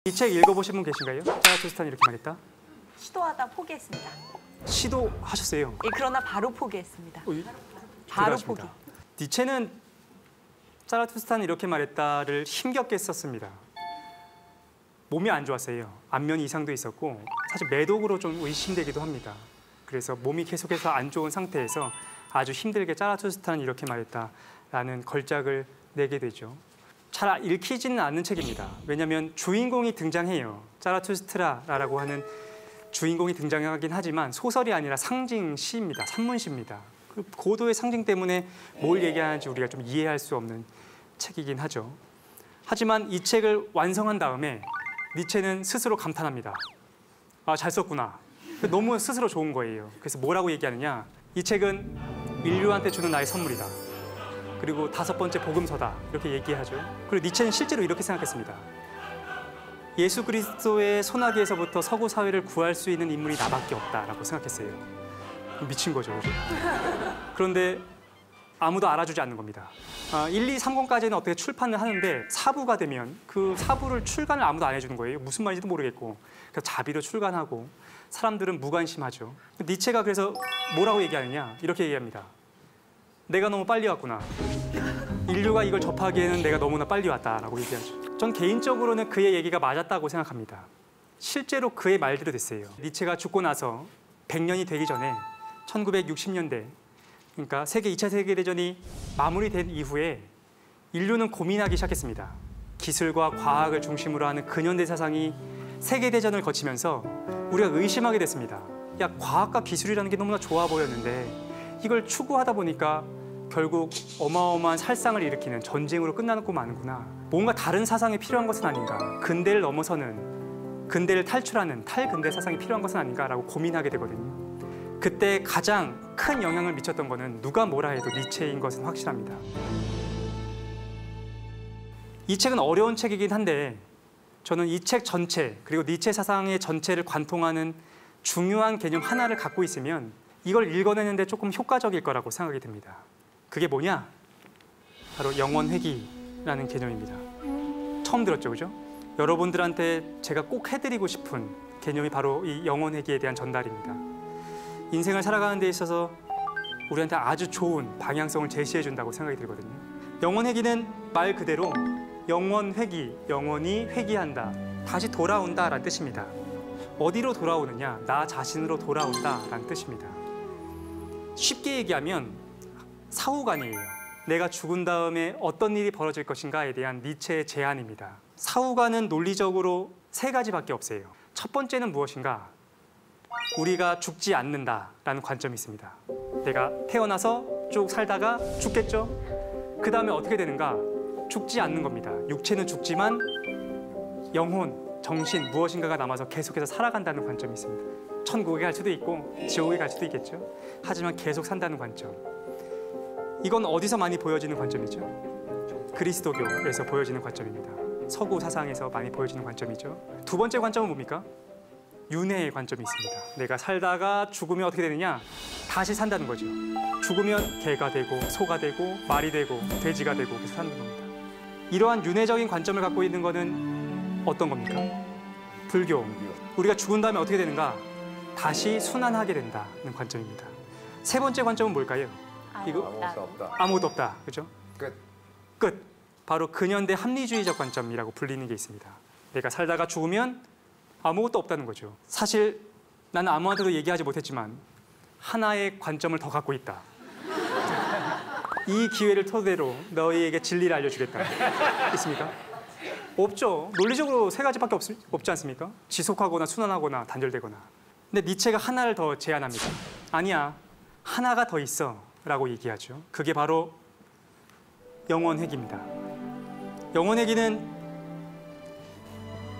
이 책 읽어보신 분 계신가요? 자라투스트라는 이렇게 말했다. 시도하다 포기했습니다. 시도하셨어요? 예, 그러나 바로 포기했습니다. 바로 포기. 니체는 자라투스트라는 이렇게 말했다를 힘겹게 썼습니다. 몸이 안 좋았어요. 안면 이상도 있었고 사실 매독으로 좀 의심되기도 합니다. 그래서 몸이 계속해서 안 좋은 상태에서 아주 힘들게 자라투스트라는 이렇게 말했다라는 걸작을 내게 되죠. 잘 읽히지는 않는 책입니다. 왜냐하면 주인공이 등장해요. 자라투스트라라고 하는 주인공이 등장하긴 하지만 소설이 아니라 상징시입니다. 산문시입니다. 그 고도의 상징 때문에 뭘 얘기하는지 우리가 좀 이해할 수 없는 책이긴 하죠. 하지만 이 책을 완성한 다음에 니체는 스스로 감탄합니다. 아, 잘 썼구나. 너무 스스로 좋은 거예요. 그래서 뭐라고 얘기하느냐. 이 책은 인류한테 주는 나의 선물이다. 그리고 5번째 복음서다. 이렇게 얘기하죠. 그리고 니체는 실제로 이렇게 생각했습니다. 예수 그리스도의 소나기에서부터 서구 사회를 구할 수 있는 인물이 나밖에 없다라고 생각했어요. 미친 거죠. 그죠? 그런데 아무도 알아주지 않는 겁니다. 1, 2, 3권까지는 어떻게 출판을 하는데 4부가 되면 그 4부를 출간을 아무도 안 해주는 거예요. 무슨 말인지도 모르겠고. 그래서 자비로 출간하고 사람들은 무관심하죠. 니체가 그래서 뭐라고 얘기하느냐. 이렇게 얘기합니다. 내가 너무 빨리 왔구나. 인류가 이걸 접하기에는 내가 너무나 빨리 왔다라고 얘기하죠. 전 개인적으로는 그의 얘기가 맞았다고 생각합니다. 실제로 그의 말대로 됐어요. 니체가 죽고 나서 100년이 되기 전에 1960년대, 그러니까 2차 세계대전이 마무리된 이후에 인류는 고민하기 시작했습니다. 기술과 과학을 중심으로 하는 근현대 사상이 세계대전을 거치면서 우리가 의심하게 됐습니다. 야, 과학과 기술이라는 게 너무나 좋아 보였는데 이걸 추구하다 보니까 결국 어마어마한 살상을 일으키는 전쟁으로 끝나고 마는구나. 뭔가 다른 사상이 필요한 것은 아닌가. 근대를 넘어서는, 근대를 탈출하는 탈근대 사상이 필요한 것은 아닌가라고 고민하게 되거든요. 그때 가장 큰 영향을 미쳤던 거는 누가 뭐라 해도 니체인 것은 확실합니다. 이 책은 어려운 책이긴 한데 저는 이 책 전체, 그리고 니체 사상의 전체를 관통하는 중요한 개념 하나를 갖고 있으면 이걸 읽어내는데 조금 효과적일 거라고 생각이 듭니다. 그게 뭐냐? 바로 영원회귀라는 개념입니다. 처음 들었죠, 그죠? 여러분들한테 제가 꼭 해드리고 싶은 개념이 바로 이 영원회귀에 대한 전달입니다. 인생을 살아가는 데 있어서 우리한테 아주 좋은 방향성을 제시해준다고 생각이 들거든요. 영원회귀는 말 그대로 영원회귀, 영원히 회귀한다, 다시 돌아온다라는 뜻입니다. 어디로 돌아오느냐? 나 자신으로 돌아온다라는 뜻입니다. 쉽게 얘기하면 사후관이에요. 내가 죽은 다음에 어떤 일이 벌어질 것인가에 대한 니체의 제안입니다. 사후관은 논리적으로 3가지밖에 없어요. 첫 번째는 무엇인가? 우리가 죽지 않는다라는 관점이 있습니다. 내가 태어나서 쭉 살다가 죽겠죠? 그 다음에 어떻게 되는가? 죽지 않는 겁니다. 육체는 죽지만 영혼, 정신, 무엇인가가 남아서 계속해서 살아간다는 관점이 있습니다. 천국에 갈 수도 있고 지옥에 갈 수도 있겠죠. 하지만 계속 산다는 관점. 이건 어디서 많이 보여지는 관점이죠? 그리스도교에서 보여지는 관점입니다. 서구 사상에서 많이 보여지는 관점이죠. 두 번째 관점은 뭡니까? 윤회의 관점이 있습니다. 내가 살다가 죽으면 어떻게 되느냐? 다시 산다는 거죠. 죽으면 개가 되고 소가 되고 말이 되고 돼지가 되고 그래서 사는 겁니다. 이러한 윤회적인 관점을 갖고 있는 것은 어떤 겁니까? 불교. 우리가 죽은 다음에 어떻게 되는가? 다시 순환하게 된다는 관점입니다. 세 번째 관점은 뭘까요? 아무것도 없다. 아무것도 없다. 그죠? 끝. 끝. 바로 근현대 합리주의적 관점이라고 불리는 게 있습니다. 내가 살다가 죽으면 아무것도 없다는 거죠. 사실 나는 아무한테도 얘기하지 못했지만 하나의 관점을 더 갖고 있다. 이 기회를 토대로 너희에게 진리를 알려주겠다. 있습니까? 없죠. 논리적으로 3가지밖에 없지 않습니까? 지속하거나 순환하거나 단절되거나. 근데 니체가 하나를 더 제안합니다. 아니야, 하나가 더 있어 라고 얘기하죠. 그게 바로 영원회귀입니다. 영원회귀는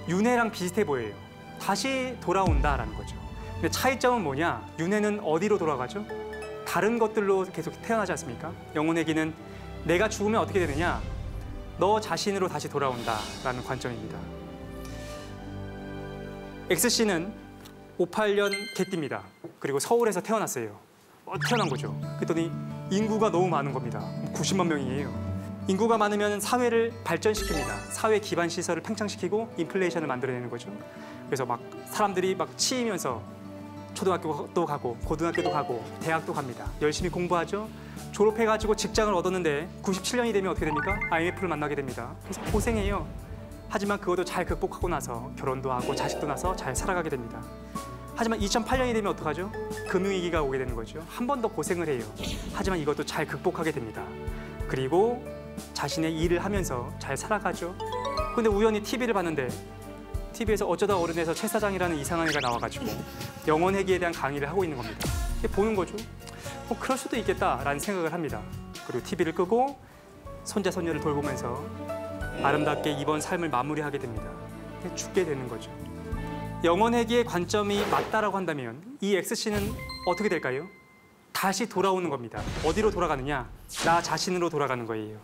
윤회랑 비슷해 보여요. 다시 돌아온다라는 거죠. 근데 차이점은 뭐냐? 윤회는 어디로 돌아가죠? 다른 것들로 계속 태어나지 않습니까? 영혼회귀는 내가 죽으면 어떻게 되느냐? 너 자신으로 다시 돌아온다라는 관점입니다. X씨는 58년 개띠입니다. 그리고 서울에서 태어났어요. 태어난 거죠. 그랬더니 인구가 너무 많은 겁니다. 90만 명이에요. 인구가 많으면 사회를 발전시킵니다. 사회 기반 시설을 팽창시키고 인플레이션을 만들어내는 거죠. 그래서 막 사람들이 막 치이면서 초등학교도 가고 고등학교도 가고 대학도 갑니다. 열심히 공부하죠. 졸업해가지고 직장을 얻었는데 97년이 되면 어떻게 됩니까? IMF를 만나게 됩니다. 그래서 고생해요. 하지만 그것도 잘 극복하고 나서 결혼도 하고 자식도 나서 잘 살아가게 됩니다. 하지만 2008년이 되면 어떡하죠? 금융위기가 오게 되는 거죠. 한 번 더 고생을 해요. 하지만 이것도 잘 극복하게 됩니다. 그리고 자신의 일을 하면서 잘 살아가죠. 근데 우연히 TV를 봤는데 TV에서 어쩌다 어른에서 최 사장이라는 이상한 애가 나와가지고 영혼회귀에 대한 강의를 하고 있는 겁니다. 보는 거죠. 그럴 수도 있겠다라는 생각을 합니다. 그리고 TV를 끄고 손자 손녀를 돌보면서 아름답게 이번 삶을 마무리하게 됩니다. 죽게 되는 거죠. 영혼회귀의 관점이 맞다라고 한다면 이 X씨는 어떻게 될까요? 다시 돌아오는 겁니다. 어디로 돌아가느냐? 나 자신으로 돌아가는 거예요.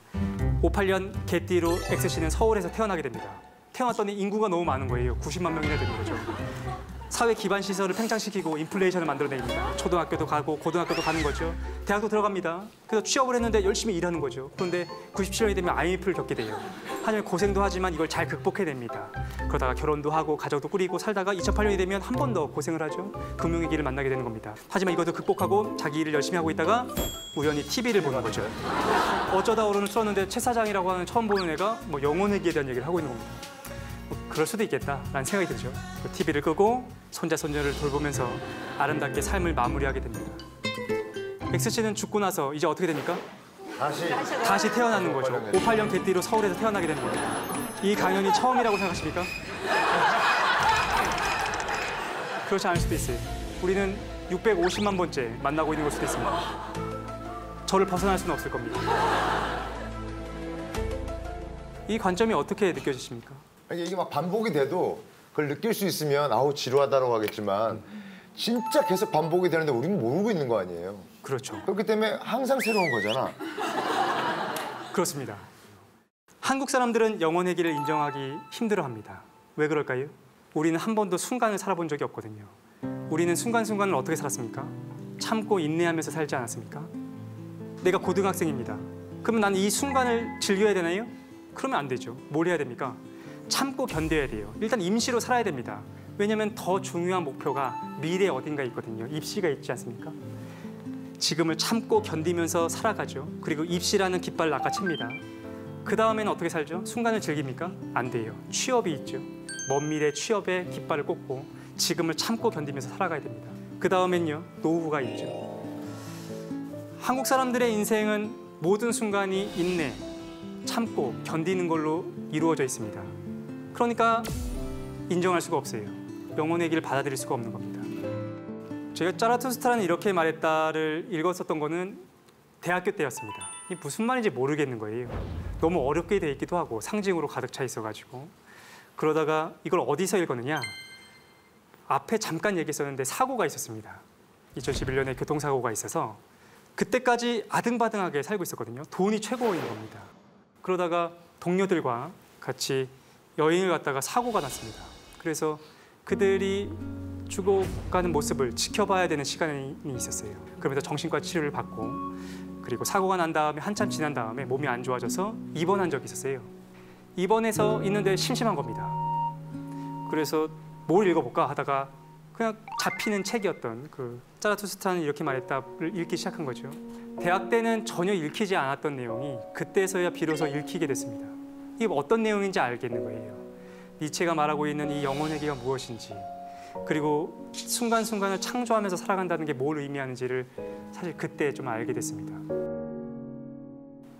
58년 개띠로 X씨는 서울에서 태어나게 됩니다. 태어났더니 인구가 너무 많은 거예요. 90만 명이나 되는 거죠. 사회 기반 시설을 팽창시키고 인플레이션을 만들어냅니다. 초등학교도 가고 고등학교도 가는 거죠. 대학도 들어갑니다. 그래서 취업을 했는데 열심히 일하는 거죠. 그런데 97년이 되면 IMF를 겪게 돼요. 하지만 고생도 하지만 이걸 잘 극복해냅니다. 그러다가 결혼도 하고 가정도 꾸리고 살다가 2008년이 되면 한 번 더 고생을 하죠. 금융위기를 만나게 되는 겁니다. 하지만 이것도 극복하고 자기 일을 열심히 하고 있다가 우연히 TV를 보는 거죠. 어쩌다 어른을 틀었는데 최 사장이라고 하는 처음 보는 애가 뭐 영혼회귀에 대한 얘기를 하고 있는 겁니다. 그럴 수도 있겠다라는 생각이 들죠. TV를 끄고 손자 손녀를 돌보면서 아름답게 삶을 마무리하게 됩니다. X씨는 죽고 나서 이제 어떻게 됩니까? 다시 태어나는 거죠. 58년 개띠로 서울에서 태어나게 되는 겁니다. 이 강연이 처음이라고 생각하십니까? 그렇지 않을 수도 있어요. 우리는 650만 번째 만나고 있는 걸 수도 있습니다. 저를 벗어날 수는 없을 겁니다. 이 관점이 어떻게 느껴지십니까? 이게 막 반복이 돼도 그걸 느낄 수 있으면 아우 지루하다라고 하겠지만 진짜 계속 반복이 되는데 우리는 모르고 있는 거 아니에요. 그렇죠. 그렇기 때문에 항상 새로운 거잖아. 그렇습니다. 한국 사람들은 영혼회귀를 인정하기 힘들어합니다. 왜 그럴까요? 우리는 한 번도 순간을 살아본 적이 없거든요. 우리는 순간순간을 어떻게 살았습니까? 참고 인내하면서 살지 않았습니까? 내가 고등학생입니다. 그러면 나는 이 순간을 즐겨야 되나요? 그러면 안 되죠. 뭘 해야 됩니까? 참고 견뎌야 돼요. 일단 임시로 살아야 됩니다. 왜냐하면 더 중요한 목표가 미래 어딘가에 있거든요. 입시가 있지 않습니까? 지금을 참고 견디면서 살아가죠. 그리고 입시라는 깃발을 낚아챕니다. 그 다음에는 어떻게 살죠? 순간을 즐깁니까? 안 돼요. 취업이 있죠. 먼 미래 취업에 깃발을 꽂고 지금을 참고 견디면서 살아가야 됩니다. 그 다음엔요. 노후가 있죠. 한국 사람들의 인생은 모든 순간이 인내, 참고 견디는 걸로 이루어져 있습니다. 그러니까 인정할 수가 없어요. 영혼회귀를 받아들일 수가 없는 겁니다. 제가 자라투스트라는 이렇게 말했다를 읽었었던 거는 대학교 때였습니다. 이게 무슨 말인지 모르겠는 거예요. 너무 어렵게 돼 있기도 하고 상징으로 가득 차 있어가지고 그러다가 이걸 어디서 읽었느냐? 앞에 잠깐 얘기했었는데 사고가 있었습니다. 2011년에 교통사고가 있어서 그때까지 아등바등하게 살고 있었거든요. 돈이 최고인 겁니다. 그러다가 동료들과 같이 여행을 갔다가 사고가 났습니다. 그래서 그들이 죽어가는 모습을 지켜봐야 되는 시간이 있었어요. 그러면서 정신과 치료를 받고 그리고 사고가 난 다음에 한참 지난 다음에 몸이 안 좋아져서 입원한 적이 있었어요. 입원해서 있는데 심심한 겁니다. 그래서 뭘 읽어볼까 하다가 그냥 잡히는 책이었던 그 자라투스트라는 이렇게 말했다를 읽기 시작한 거죠. 대학 때는 전혀 읽히지 않았던 내용이 그때서야 비로소 읽히게 됐습니다. 이게 어떤 내용인지 알겠는 거예요. 니체가 말하고 있는 이 영혼회귀가 무엇인지 그리고 순간순간을 창조하면서 살아간다는 게 뭘 의미하는지를 사실 그때 좀 알게 됐습니다.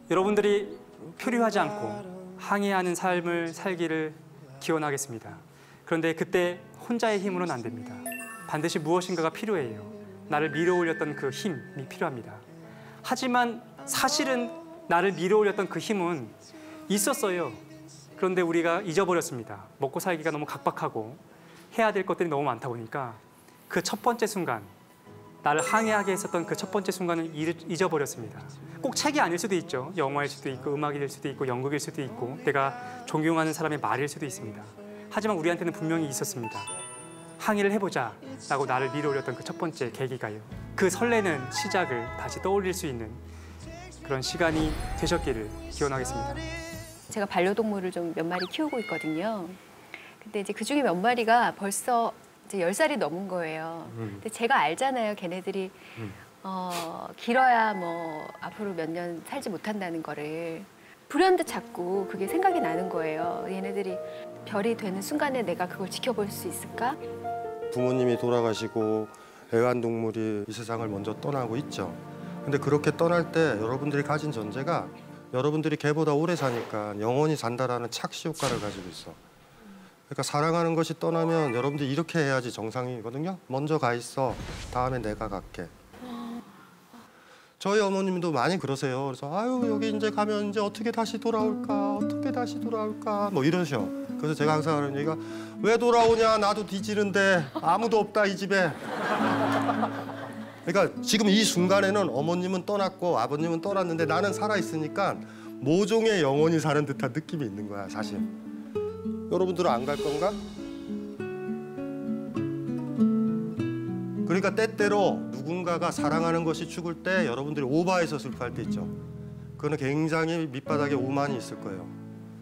여러분들이 표류하지 않고 항해하는 삶을 살기를 기원하겠습니다. 그런데 그때 혼자의 힘으로는 안 됩니다. 반드시 무엇인가가 필요해요. 나를 밀어올렸던 그 힘이 필요합니다. 하지만 사실은 나를 밀어올렸던 그 힘은 있었어요. 그런데 우리가 잊어버렸습니다. 먹고 살기가 너무 각박하고 해야 될 것들이 너무 많다 보니까 그 첫 번째 순간, 나를 항해하게 했었던 그 첫 번째 순간을 잊어버렸습니다. 꼭 책이 아닐 수도 있죠. 영화일 수도 있고 음악일 수도 있고 연극일 수도 있고 내가 존경하는 사람의 말일 수도 있습니다. 하지만 우리한테는 분명히 있었습니다. 항해를 해보자 라고 나를 밀어올렸던 그 첫 번째 계기가요. 그 설레는 시작을 다시 떠올릴 수 있는 그런 시간이 되셨기를 기원하겠습니다. 제가 반려동물을 좀 몇 마리 키우고 있거든요. 근데 이제 그중에 몇 마리가 벌써 이제 10살이 넘은 거예요. 근데 제가 알잖아요. 걔네들이 길어야 뭐 앞으로 몇 년 살지 못한다는 거를. 불현듯 자꾸 그게 생각이 나는 거예요. 얘네들이 별이 되는 순간에 내가 그걸 지켜볼 수 있을까? 부모님이 돌아가시고 애완동물이 이 세상을 먼저 떠나고 있죠. 근데 그렇게 떠날 때 여러분들이 가진 전제가 여러분들이 걔보다 오래 사니까 영원히 산다라는 착시 효과를 가지고 있어. 그러니까 사랑하는 것이 떠나면 여러분들이 이렇게 해야지 정상이거든요. 먼저 가 있어. 다음에 내가 갈게. 저희 어머님도 많이 그러세요. 그래서 아유 여기 이제 가면 이제 어떻게 다시 돌아올까? 어떻게 다시 돌아올까? 뭐 이러셔. 그래서 제가 항상 하는 얘기가 왜 돌아오냐? 나도 뒤지는데 아무도 없다 이 집에. 그러니까 지금 이 순간에는 어머님은 떠났고 아버님은 떠났는데 나는 살아 있으니까 모종의 영혼이 사는 듯한 느낌이 있는 거야 사실. 여러분들은 안 갈 건가? 그러니까 때때로 누군가가 사랑하는 것이 죽을 때 여러분들이 오바해서 슬퍼할 때 있죠. 그거는 굉장히 밑바닥에 오만이 있을 거예요.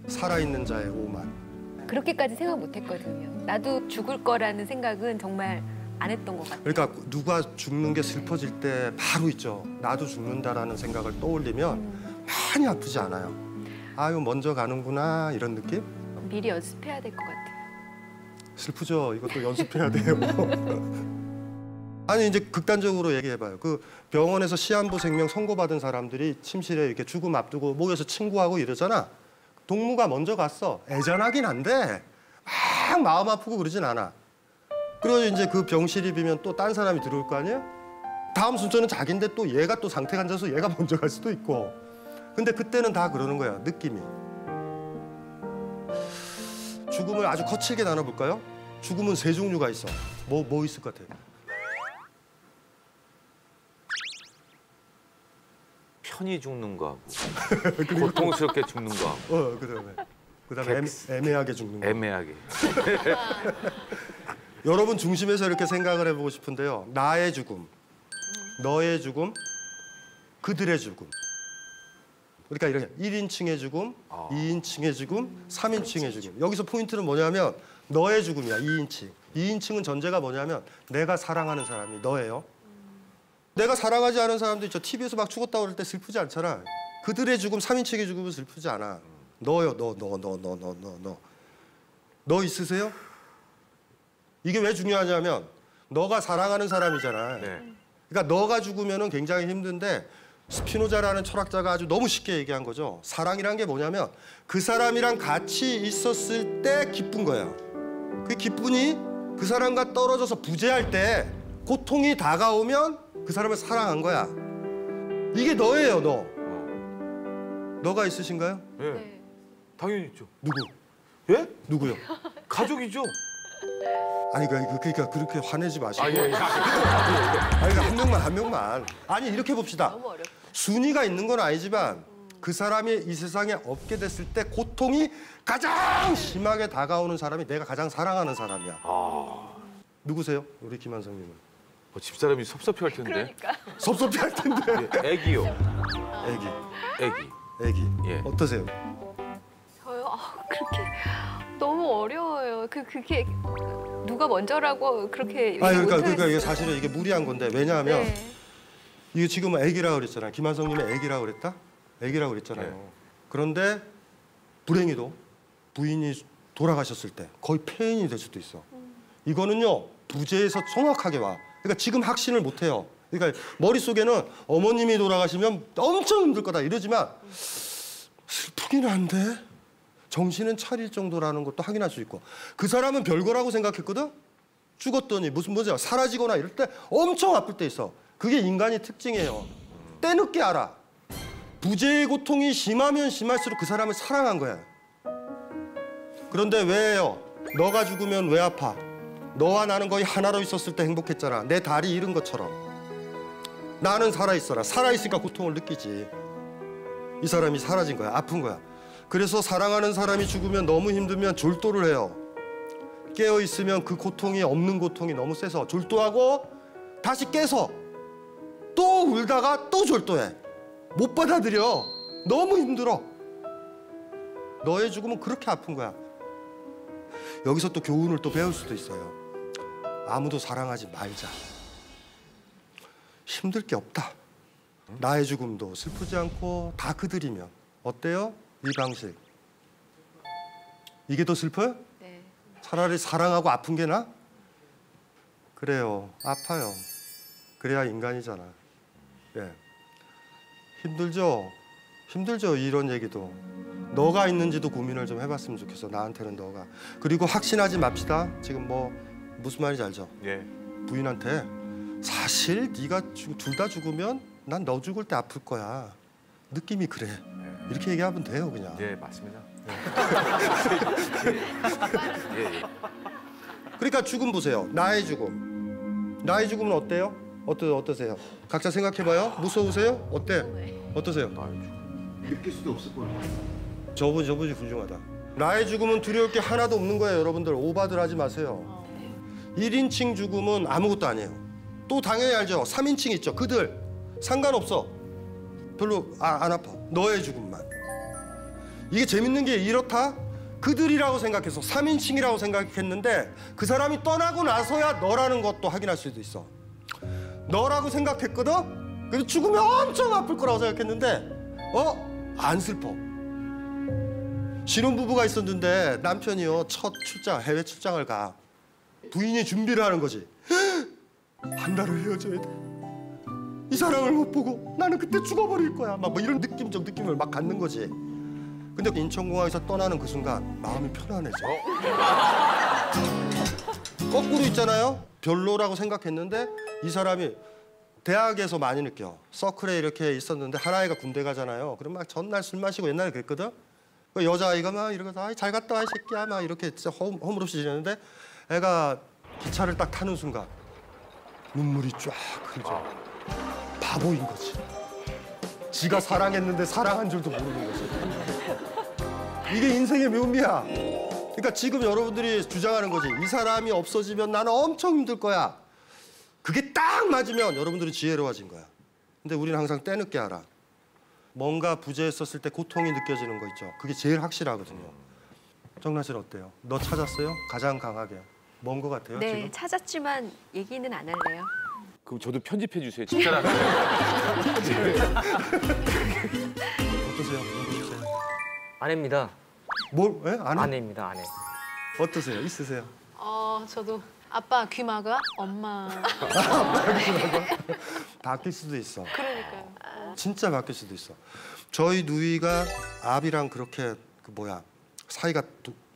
살아있는 자의 오만. 그렇게까지 생각 못 했거든요. 나도 죽을 거라는 생각은 정말 안 했던 것 같아요. 그러니까 누가 죽는 게 슬퍼질 때 바로 있죠. 나도 죽는다라는 생각을 떠올리면 많이 아프지 않아요. 아유 먼저 가는구나 이런 느낌? 미리 연습해야 될 것 같아요. 슬프죠. 이것도 연습해야 돼요. 아니 이제 극단적으로 얘기해봐요. 그 병원에서 시한부 생명 선고받은 사람들이 침실에 이렇게 죽음 앞두고 모여서 친구하고 이러잖아. 동무가 먼저 갔어. 애잔하긴 한데 막 마음 아프고 그러진 않아. 그리고 이제 그 병실이 비면 또 딴 사람이 들어올 거 아니에요? 다음 순서는 자기인데 또 얘가 또 상태가 안 좋아서 얘가 먼저 갈 수도 있고. 근데 그때는 다 그러는 거야, 느낌이. 죽음을 아주 거칠게 나눠볼까요? 죽음은 세 종류가 있어. 뭐 있을 것 같아요? 편히 죽는 거하고 고통스럽게 죽는 거하고 그다음에 애매하게 죽는 거. 애매하게. 여러분 중심에서 이렇게 생각을 해보고 싶은데요. 나의 죽음, 너의 죽음, 그들의 죽음. 그러니까 이렇게 1인칭의 죽음, 2인칭의 죽음, 3인칭의 죽음. 여기서 포인트는 뭐냐면 너의 죽음이야, 2인칭. 2인칭은 전제가 뭐냐면 내가 사랑하는 사람이 너예요. 내가 사랑하지 않은 사람도 있죠. TV에서 막 죽었다 그럴 때 슬프지 않잖아. 그들의 죽음, 3인칭의 죽음은 슬프지 않아. 너요, 너. 너 있으세요? 이게 왜 중요하냐면 너가 사랑하는 사람이잖아. 네. 그러니까 너가 죽으면은 굉장히 힘든데 스피노자라는 철학자가 아주 너무 쉽게 얘기한 거죠. 사랑이란 게 뭐냐면 그 사람이랑 같이 있었을 때 기쁜 거예요. 그 기쁨이 그 사람과 떨어져서 부재할 때 고통이 다가오면 그 사람을 사랑한 거야. 이게 너예요, 너. 너가 있으신가요? 네. 당연히 있죠. 누구? 예? 누구요? 가족이죠. 아니 그러니까 그렇게 화내지 마시고. 예. 아니 한 명만. 아니 이렇게 봅시다. 너무 어렵다. 순위가 있는 건 아니지만 그 사람이 이 세상에 없게 됐을 때 고통이 가장 심하게 다가오는 사람이 내가 가장 사랑하는 사람이야. 누구세요? 우리 김한성님은. 집사람이 섭섭해할 텐데. 그러니까. 섭섭해할 텐데. 예, 애기요. 애기. 예. 어떠세요? 저요? 그렇게 너무 어려워요. 그게 누가 먼저라고 그렇게 그러니까 이게 사실은 이게 무리한 건데 왜냐하면 네. 이게 지금 애기라고 그랬잖아요. 김한성님의 애기라고 그랬다? 애기라고 그랬잖아요. 네. 그런데 불행히도 부인이 돌아가셨을 때 거의 폐인이 될 수도 있어. 이거는요 부재에서 정확하게 와. 그러니까 지금 확신을 못 해요. 그러니까 머릿속에는 어머님이 돌아가시면 엄청 힘들 거다 이러지만 슬프긴 한데 정신은 차릴 정도라는 것도 확인할 수 있고 그 사람은 별거라고 생각했거든? 죽었더니 뭐지 사라지거나 이럴 때 엄청 아플 때 있어. 그게 인간의 특징이에요. 때늦게 알아. 부재의 고통이 심하면 심할수록 그 사람을 사랑한 거야. 그런데 왜요? 너가 죽으면 왜 아파? 너와 나는 거의 하나로 있었을 때 행복했잖아. 내 다리 잃은 것처럼. 나는 살아있어라. 살아있으니까 고통을 느끼지. 이 사람이 사라진 거야. 아픈 거야. 그래서 사랑하는 사람이 죽으면 너무 힘들면 졸도를 해요. 깨어있으면 그 고통이 없는 고통이 너무 세서 졸도하고 다시 깨서 또 울다가 또 졸도해. 못 받아들여. 너무 힘들어. 너의 죽음은 그렇게 아픈 거야. 여기서 또 교훈을 또 배울 수도 있어요. 아무도 사랑하지 말자. 힘들 게 없다. 나의 죽음도 슬프지 않고 다 그들이면 어때요? 이 방식. 이게 더 슬퍼요? 네. 차라리 사랑하고 아픈 게 나아? 그래요. 아파요. 그래야 인간이잖아. 예. 힘들죠? 힘들죠, 이런 얘기도. 너가 있는지도 고민을 좀 해봤으면 좋겠어, 나한테는 너가. 그리고 확신하지 맙시다. 지금 뭐 무슨 말인지 알죠? 예. 부인한테 사실 네가 둘 다 죽으면 난 너 죽을 때 아플 거야. 느낌이 그래. 이렇게 얘기하면 돼요, 그냥. 예, 맞습니다. 그러니까 죽음 보세요. 나의 죽음. 나의 죽음은 어때요? 어떠세요? 각자 생각해봐요. 무서우세요? 어때? 어떠세요? 느낄 수도 없을 거야. 저분이 훌륭하다. 나의 죽음은 두려울 게 하나도 없는 거예요, 여러분들. 오바들 하지 마세요. 1인칭 죽음은 아무것도 아니에요. 또 당연히 알죠. 3인칭 있죠. 그들 상관없어. 별로 안 아파. 너의 죽음만. 이게 재밌는 게 이렇다. 그들이라고 생각해서 3인칭이라고 생각했는데 그 사람이 떠나고 나서야 너라는 것도 확인할 수도 있어. 너라고 생각했거든? 그래서 죽으면 엄청 아플 거라고 생각했는데 안 슬퍼. 신혼부부가 있었는데 남편이요 첫 출장, 해외 출장을 가. 부인이 준비를 하는 거지. 한 달을 헤어져야 돼. 이 사람을 못 보고 나는 그때 죽어버릴 거야. 막 뭐 이런 느낌적 느낌을 막 갖는 거지. 근데 인천공항에서 떠나는 그 순간 마음이 편안해져. 거꾸로 있잖아요. 별로라고 생각했는데 이 사람이 대학에서 많이 느껴. 서클에 이렇게 있었는데 하나이가 군대 가잖아요. 그럼 막 전날 술 마시고 옛날에 그랬거든. 그 여자아이가 막 이러면서 아이 잘 갔다 와 이 새끼야 막 이렇게 진짜 허물없이 지내는데 애가 기차를 딱 타는 순간 눈물이 쫙 흘러. 바보인 거지. 지가 사랑했는데 사랑한 줄도 모르는 거지. 이게 인생의 묘미야. 그러니까 지금 여러분들이 주장하는 거지. 이 사람이 없어지면 나는 엄청 힘들 거야. 그게 딱 맞으면 여러분들이 지혜로워진 거야. 근데 우리는 항상 때늦게 알아. 뭔가 부재했었을 때 고통이 느껴지는 거 있죠. 그게 제일 확실하거든요. 정란 씨는 어때요? 너 찾았어요? 가장 강하게. 뭔 거 같아요, 네, 지금? 찾았지만 얘기는 안 할래요. 그럼 저도 편집해 주세요. 집사람. 어떠세요? 아내입니다. 뭘? 예? 아내? 아내입니다. 아내. 어떠세요? 있으세요? 저도 아빠 귀 막아, 엄마. 바뀔 수도 있어. 그러니까요. 진짜 바뀔 수도 있어. 저희 누이가 아비랑 그렇게 사이가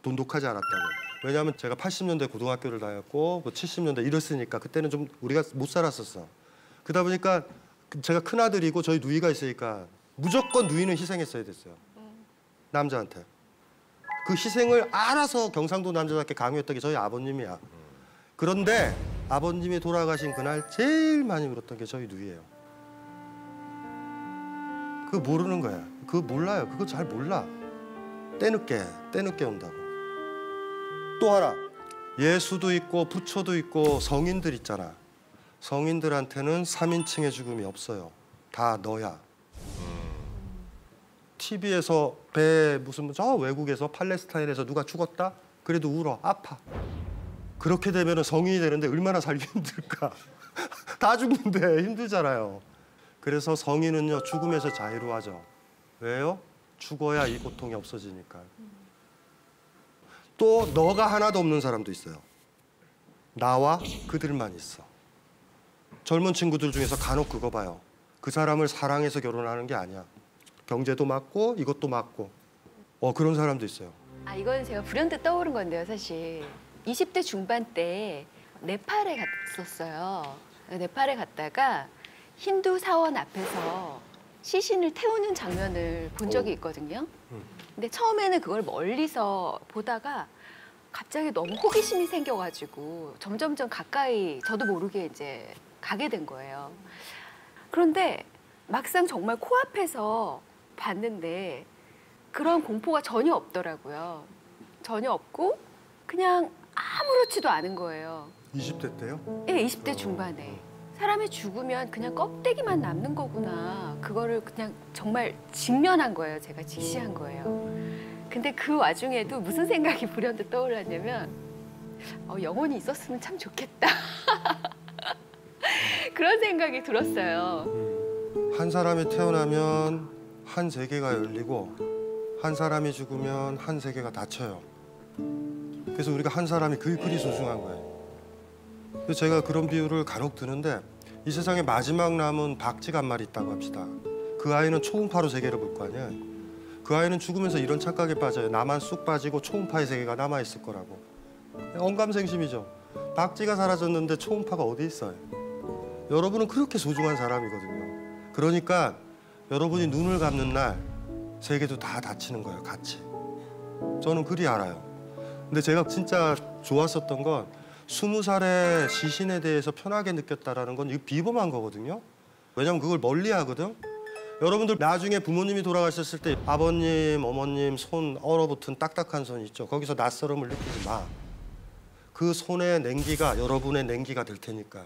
돈독하지 않았다고. 왜냐하면 제가 80년대 고등학교를 다녔고 70년대 이랬으니까 그때는 좀 우리가 못 살았었어. 그러다 보니까 제가 큰아들이고 저희 누이가 있으니까 무조건 누이는 희생했어야 됐어요. 남자한테. 그 희생을 알아서 경상도 남자답게 강요했던 게 저희 아버님이야. 그런데 아버님이 돌아가신 그날 제일 많이 울었던 게 저희 누이예요. 그거 모르는 거야. 그거 몰라요. 그거 잘 몰라. 때늦게 온다고. 또 하나. 예수도 있고 부처도 있고 성인들 있잖아. 성인들한테는 3인칭의 죽음이 없어요. 다 너야. TV에서 저 외국에서 팔레스타인에서 누가 죽었다? 그래도 울어. 아파. 그렇게 되면 성인이 되는데 얼마나 살기 힘들까. 다 죽는데 힘들잖아요. 그래서 성인은요 죽음에서 자유로워져. 왜요? 죽어야 이 고통이 없어지니까. 또 너가 하나도 없는 사람도 있어요. 나와 그들만 있어. 젊은 친구들 중에서 간혹 그거 봐요. 그 사람을 사랑해서 결혼하는 게 아니야. 경제도 맞고 이것도 맞고. 그런 사람도 있어요. 이건 제가 불현듯 떠오른 건데요, 사실. 20대 중반 때 네팔에 갔었어요. 네팔에 갔다가 힌두 사원 앞에서 시신을 태우는 장면을 본 적이 있거든요. 근데 처음에는 그걸 멀리서 보다가 갑자기 너무 호기심이 생겨가지고 점점점 가까이 저도 모르게 이제 가게 된 거예요. 그런데 막상 정말 코앞에서 봤는데 그런 공포가 전혀 없더라고요. 전혀 없고 그냥 아무렇지도 않은 거예요. 20대 때요? 예, 20대 중반에. 사람이 죽으면 그냥 껍데기만 남는 거구나. 그거를 그냥 정말 직면한 거예요. 제가 직시한 거예요. 근데 그 와중에도 무슨 생각이 불현듯 떠올랐냐면 영혼이 있었으면 참 좋겠다. 그런 생각이 들었어요. 한 사람이 태어나면 한 세계가 열리고 한 사람이 죽으면 한 세계가 닫혀요. 그래서 우리가 한 사람이 그리 소중한 거예요. 그래서 제가 그런 비유를 간혹 드는데 이 세상에 마지막 남은 박쥐가 한 마리 있다고 합시다. 그 아이는 초음파로 세계를 볼 거 아니에요. 그 아이는 죽으면서 이런 착각에 빠져요. 나만 쑥 빠지고 초음파의 세계가 남아있을 거라고. 언감생심이죠. 박쥐가 사라졌는데 초음파가 어디 있어요. 여러분은 그렇게 소중한 사람이거든요. 그러니까 여러분이 눈을 감는 날 세계도 다 닫히는 거예요. 같이. 저는 그리 알아요. 근데 제가 진짜 좋았었던 건 20살에 시신에 대해서 편하게 느꼈다라는 건 이거 비범한 거거든요. 왜냐면 그걸 멀리 하거든. 여러분들 나중에 부모님이 돌아가셨을 때 아버님, 어머님 손 얼어붙은 딱딱한 손 있죠. 거기서 낯설음을 느끼지 마. 그 손의 냉기가 여러분의 냉기가 될 테니까.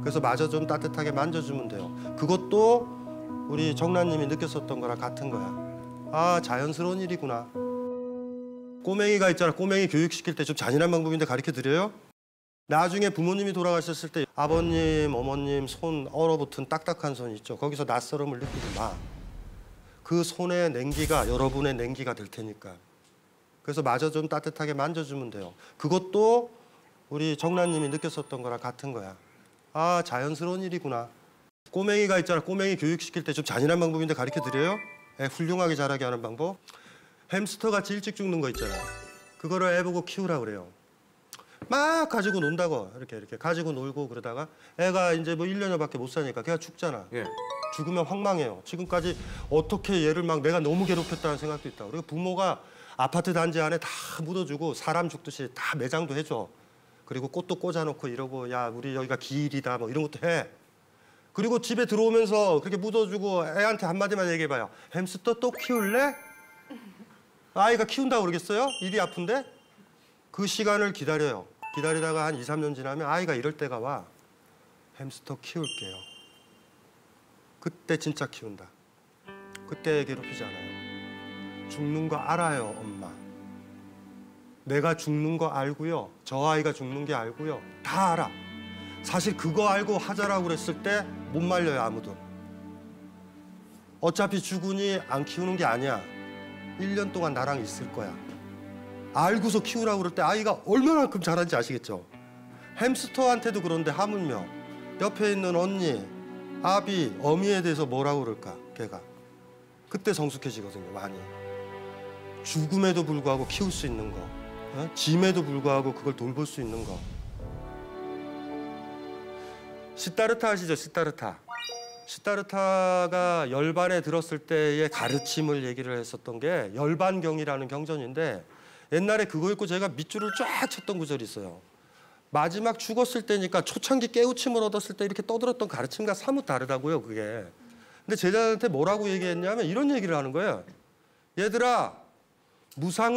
그래서 마저 좀 따뜻하게 만져주면 돼요. 그것도 우리 정란님이 느꼈었던 거랑 같은 거야. 아, 자연스러운 일이구나. 꼬맹이가 있잖아. 꼬맹이 교육시킬 때 좀 잔인한 방법인데 가르쳐드려요? 나중에 부모님이 돌아가셨을 때 아버님, 어머님 손 얼어붙은 딱딱한 손 있죠. 거기서 낯설음을 느끼지 마. 그 손의 냉기가 여러분의 냉기가 될 테니까. 그래서 마저 좀 따뜻하게 만져주면 돼요. 그것도 우리 정란님이 느꼈었던 거랑 같은 거야. 아, 자연스러운 일이구나. 꼬맹이가 있잖아. 꼬맹이 교육시킬 때 좀 잔인한 방법인데 가르쳐드려요? 애 훌륭하게 자라게 하는 방법. 햄스터같이 일찍 죽는 거 있잖아. 그거를 애 보고 키우라 그래요. 막 가지고 논다고 이렇게 가지고 놀고 그러다가 애가 이제 뭐 1년여밖에 못 사니까 걔가 죽잖아. 예. 죽으면 황망해요. 지금까지 어떻게 얘를 막 내가 너무 괴롭혔다는 생각도 있다. 그리고 부모가 아파트 단지 안에 다 묻어주고 사람 죽듯이 다 매장도 해줘. 그리고 꽃도 꽂아놓고 이러고 야 우리 여기가 기일이다 뭐 이런 것도 해. 그리고 집에 들어오면서 그렇게 묻어주고 애한테 한마디만 얘기해봐요. 햄스터 또 키울래? 아이가 키운다고 그러겠어요? 일이 아픈데? 그 시간을 기다려요. 기다리다가 한 2, 3년 지나면 아이가 이럴 때가 와. 햄스터 키울게요. 그때 진짜 키운다. 그때 괴롭히지 않아요. 죽는 거 알아요, 엄마. 내가 죽는 거 알고요. 저 아이가 죽는 게 알고요. 다 알아. 사실 그거 알고 하자라고 그랬을 때 못 말려요, 아무도. 어차피 죽으니 안 키우는 게 아니야. 1년 동안 나랑 있을 거야. 알고서 키우라고 그럴 때 아이가 얼마나큼 잘하는지 아시겠죠? 햄스터한테도 그런데 하물며 옆에 있는 언니, 아비, 어미에 대해서 뭐라고 그럴까, 걔가. 그때 성숙해지거든요, 많이. 죽음에도 불구하고 키울 수 있는 거, 짐에도 불구하고 그걸 돌볼 수 있는 거. 시타르타 아시죠, 시타르타? 시타르타가 열반에 들었을 때의 가르침을 얘기를 했었던 게 열반경이라는 경전인데 옛날에 그거 읽고 제가 밑줄을 쫙 쳤던 구절이 있어요. 마지막 죽었을 때니까 초창기 깨우침을 얻었을 때 이렇게 떠들었던 가르침과 사뭇 다르다고요, 그게. 근데 제자한테 뭐라고 얘기했냐면 이런 얘기를 하는 거예요. 얘들아, 무상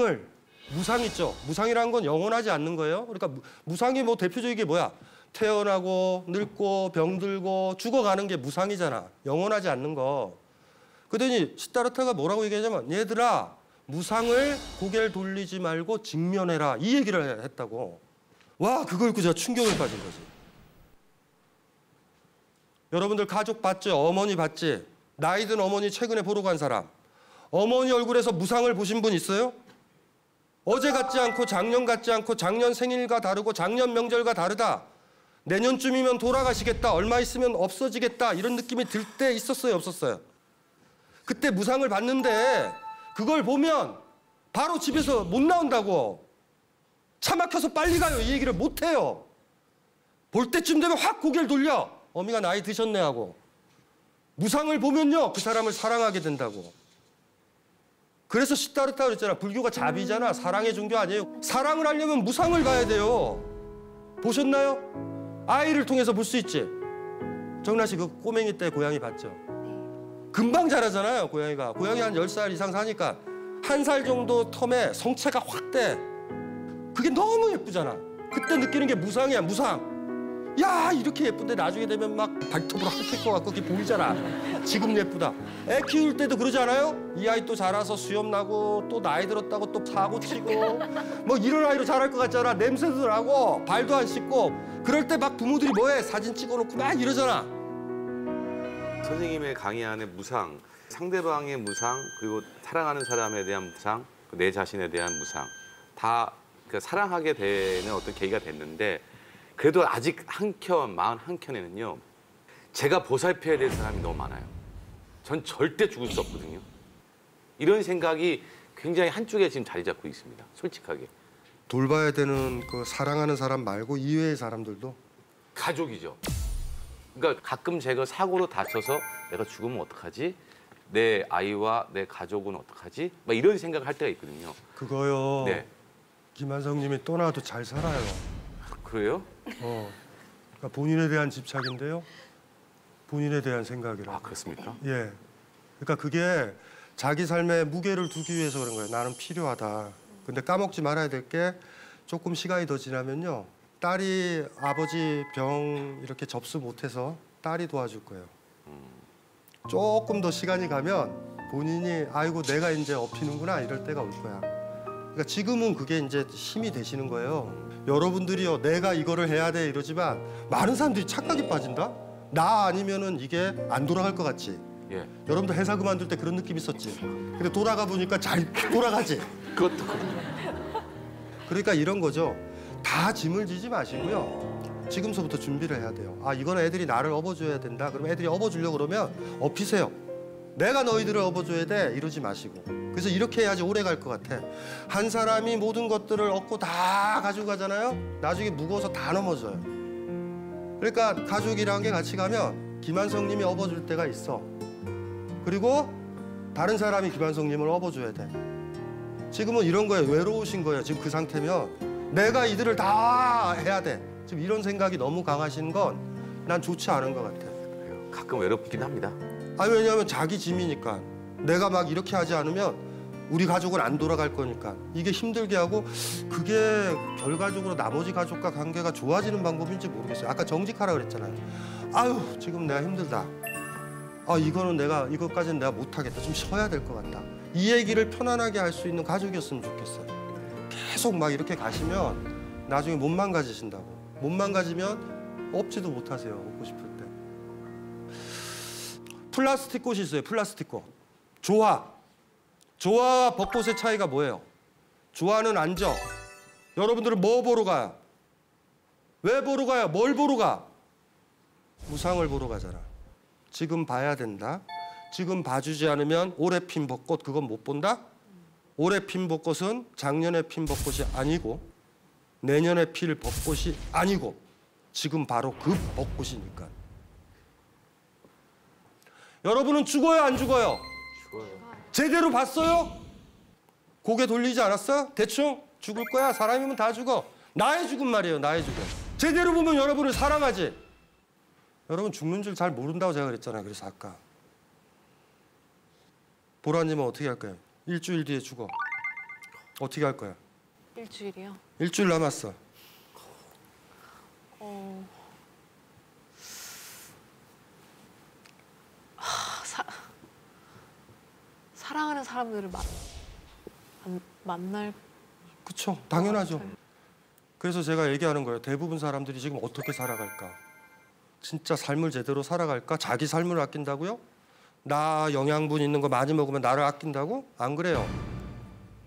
있죠? 무상이라는 건 영원하지 않는 거예요. 그러니까 무상이 뭐 대표적인 게 뭐야? 태어나고 늙고 병들고 죽어가는 게 무상이잖아. 영원하지 않는 거. 그러더니 시타르타가 뭐라고 얘기하냐면 얘들아, 무상을 고개를 돌리지 말고 직면해라. 이 얘기를 했다고. 와, 그걸 읽고 제가 충격을 빠진 거지. 여러분들 가족 봤죠? 어머니 봤지? 나이 든 어머니 최근에 보러 간 사람. 어머니 얼굴에서 무상을 보신 분 있어요? 어제 같지 않고 작년 같지 않고 작년 생일과 다르고 작년 명절과 다르다. 내년쯤이면 돌아가시겠다. 얼마 있으면 없어지겠다. 이런 느낌이 들 때 있었어요, 없었어요? 그때 무상을 봤는데 그걸 보면 바로 집에서 못 나온다고. 차 막혀서 빨리 가요. 이 얘기를 못 해요. 볼 때쯤 되면 확 고개를 돌려. 어미가 나이 드셨네 하고. 무상을 보면요, 그 사람을 사랑하게 된다고. 그래서 시타르타 그랬잖아. 불교가 자비잖아. 사랑의 종교 아니에요. 사랑을 하려면 무상을 봐야 돼요. 보셨나요? 아이를 통해서 볼 수 있지. 정란 씨 그 꼬맹이 때 고양이 봤죠? 금방 자라잖아요, 고양이가. 고양이 한 10살 이상 사니까 1살 정도 텀에 성체가 확 돼. 그게 너무 예쁘잖아. 그때 느끼는 게 무상이야, 무상. 야 이렇게 예쁜데 나중에 되면 막 발톱으로 핥힐 것 같고 그게 보이잖아. 지금 예쁘다. 애 키울 때도 그러지 않아요? 이 아이 또 자라서 수염 나고 또 나이 들었다고 또 사고 치고 뭐 이런 아이로 자랄 것 같잖아. 냄새도 나고 발도 안 씻고 그럴 때 막 부모들이 뭐해? 사진 찍어놓고 막 이러잖아. 선생님의 강의 안에 무상, 상대방의 무상, 그리고 사랑하는 사람에 대한 무상, 내 자신에 대한 무상 다 사랑하게 되는 어떤 계기가 됐는데 그래도 아직 한켠, 마음 한켠에는요. 제가 보살펴야 될 사람이 너무 많아요. 전 절대 죽을 수 없거든요. 이런 생각이 굉장히 한쪽에 지금 자리 잡고 있습니다. 솔직하게. 돌봐야 되는 그 사랑하는 사람 말고 이외의 사람들도 가족이죠. 그러니까 가끔 제가 사고로 다쳐서 내가 죽으면 어떡하지? 내 아이와 내 가족은 어떡하지? 막 이런 생각을 할 때가 있거든요. 그거요. 네. 김한성님이 떠나도 잘 살아요. 그래요? 그러니까 본인에 대한 집착인데요. 본인에 대한 생각이라. 아, 그렇습니까? 예. 그러니까 그게 자기 삶에 무게를 두기 위해서 그런 거예요. 나는 필요하다. 근데 까먹지 말아야 될 게 조금 시간이 더 지나면요. 딸이 아버지 병 이렇게 접수 못해서 딸이 도와줄 거예요. 조금 더 시간이 가면 본인이 아이고 내가 이제 업히는구나 이럴 때가 올 거야. 그러니까 지금은 그게 이제 힘이 되시는 거예요. 여러분들이요, 내가 이거를 해야 돼 이러지만 많은 사람들이 착각에 빠진다. 나 아니면은 이게 안 돌아갈 것 같지. 예. 여러분도 회사 그만둘 때 그런 느낌 있었지. 근데 돌아가 보니까 잘 돌아가지. 그것도 그러니까 이런 거죠. 다 짐을 지지 마시고요. 지금서부터 준비를 해야 돼요. 아, 이거는 애들이 나를 업어줘야 된다. 그럼 애들이 업어주려고 그러면 업히세요. 내가 너희들을 업어줘야 돼. 이러지 마시고. 그래서 이렇게 해야지 오래 갈 것 같아. 한 사람이 모든 것들을 얻고 다 가지고 가잖아요. 나중에 무거워서 다 넘어져요. 그러니까 가족이라는 게 같이 가면 김한성님이 업어줄 때가 있어. 그리고 다른 사람이 김한성님을 업어줘야 돼. 지금은 이런 거예요. 외로우신 거예요. 지금 그 상태면 내가 이들을 다 해야 돼. 지금 이런 생각이 너무 강하신 건 난 좋지 않은 것 같아. 가끔 외롭긴 합니다. 아니 왜냐하면 자기 짐이니까. 내가 막 이렇게 하지 않으면 우리 가족은 안 돌아갈 거니까. 이게 힘들게 하고 그게 결과적으로 나머지 가족과 관계가 좋아지는 방법인지 모르겠어요. 아까 정직하라 그랬잖아요. 아유 지금 내가 힘들다. 아 이거는 이것까지는 내가 못하겠다. 좀 쉬어야 될 것 같다. 이 얘기를 편안하게 할 수 있는 가족이었으면 좋겠어요. 계속 막 이렇게 가시면 나중에 못 망가지신다고. 못 망가지면 업지도 못하세요. 먹고 싶을 때. 플라스틱 꽃이 있어요. 플라스틱 꽃. 조화와 벚꽃의 차이가 뭐예요? 조화는 앉아. 여러분들은 뭐 보러 가요? 왜 보러 가요? 뭘 보러 가? 무상을 보러 가잖아. 지금 봐야 된다. 지금 봐주지 않으면 올해 핀 벚꽃 그건 못 본다? 올해 핀 벚꽃은 작년에 핀 벚꽃이 아니고 내년에 필 벚꽃이 아니고 지금 바로 그 벚꽃이니까. 여러분은 죽어요 안 죽어요? 죽어요. 제대로 봤어요? 고개 돌리지 않았어? 대충 죽을 거야. 사람이면 다 죽어. 나의 죽음 말이에요. 나의 죽음. 제대로 보면 여러분을 사랑하지. 여러분 죽는 줄 잘 모른다고 제가 그랬잖아요. 그래서 아까. 보라님은 어떻게 할 거예요? 일주일 뒤에 죽어. 어떻게 할 거야? 일주일이요? 일주일 남았어. 사랑하는 사람들을 만날. 그쵸. 당연하죠. 그래서 제가 얘기하는 거예요. 대부분 사람들이 지금 어떻게 살아갈까? 진짜 삶을 제대로 살아갈까? 자기 삶을 아낀다고요? 나 영양분 있는 거 많이 먹으면 나를 아낀다고? 안 그래요.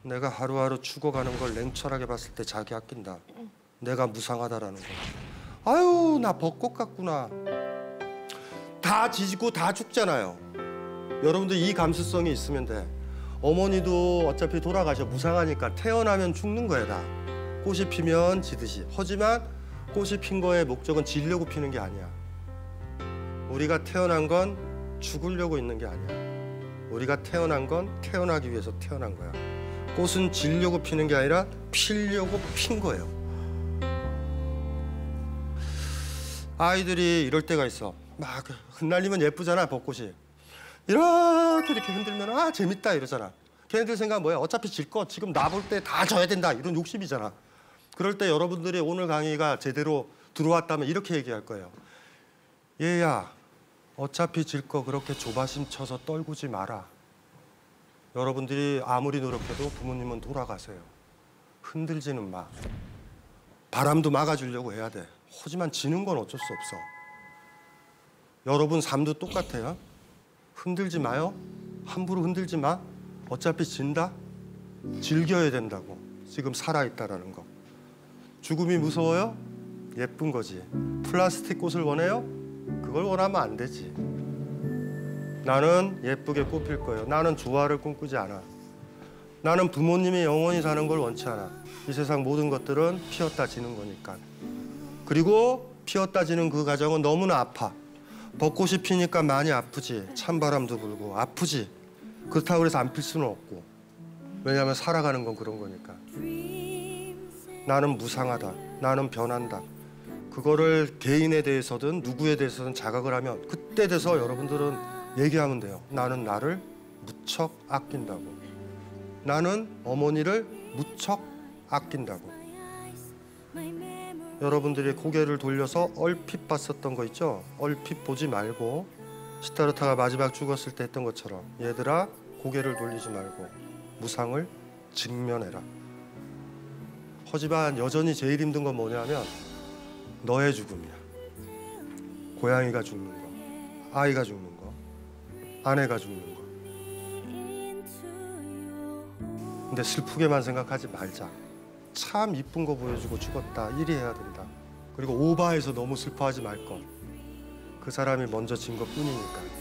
내가 하루하루 죽어가는 걸 냉철하게 봤을 때 자기 아낀다. 내가 무상하다라는 거. 아유 나 벚꽃 같구나. 다 지지고 다 죽잖아요. 여러분들 이 감수성이 있으면 돼. 어머니도 어차피 돌아가셔. 무상하니까 태어나면 죽는 거야 다. 꽃이 피면 지듯이. 하지만 꽃이 핀 거의 목적은 지려고 피는 게 아니야. 우리가 태어난 건 죽으려고 있는 게 아니야. 우리가 태어난 건 태어나기 위해서 태어난 거야. 꽃은 지려고 피는 게 아니라 피려고 핀 거예요. 아이들이 이럴 때가 있어. 막 흩날리면 예쁘잖아 벚꽃이. 이렇게 흔들면 아 재밌다 이러잖아. 걔네들 생각은 뭐야? 어차피 질 거 지금 나 볼 때 다 져야 된다 이런 욕심이잖아. 그럴 때 여러분들이 오늘 강의가 제대로 들어왔다면 이렇게 얘기할 거예요. 얘야, 어차피 질 거 그렇게 조바심 쳐서 떨구지 마라. 여러분들이 아무리 노력해도 부모님은 돌아가세요. 흔들지는 마. 바람도 막아주려고 해야 돼. 하지만 지는 건 어쩔 수 없어. 여러분 삶도 똑같아요. 흔들지 마요. 함부로 흔들지 마. 어차피 진다. 즐겨야 된다고. 지금 살아있다라는 거. 죽음이 무서워요? 예쁜 거지. 플라스틱 꽃을 원해요? 그걸 원하면 안 되지. 나는 예쁘게 꽃필 거예요. 나는 조화를 꿈꾸지 않아. 나는 부모님이 영원히 사는 걸 원치 않아. 이 세상 모든 것들은 피었다 지는 거니까. 그리고 피었다 지는 그 과정은 너무나 아파. 벚꽃이 피니까 많이 아프지. 찬바람도 불고 아프지. 그렇다고 해서 안 필 수는 없고. 왜냐하면 살아가는 건 그런 거니까. 나는 무상하다. 나는 변한다. 그거를 개인에 대해서든 누구에 대해서든 자각을 하면 그때 돼서 여러분들은 얘기하면 돼요. 나는 나를 무척 아낀다고. 나는 어머니를 무척 아낀다고. 여러분들이 고개를 돌려서 얼핏 봤었던 거 있죠? 얼핏 보지 말고 시타르타가 마지막 죽었을 때 했던 것처럼 얘들아 고개를 돌리지 말고 무상을 직면해라. 하지만 여전히 제일 힘든 건 뭐냐면 너의 죽음이야. 고양이가 죽는 거, 아이가 죽는 거, 아내가 죽는 거. 근데 슬프게만 생각하지 말자. 참 이쁜 거 보여주고 죽었다. 이리 해야 된다. 그리고 오바해서 너무 슬퍼하지 말 것. 그 사람이 먼저 진 것 뿐이니까.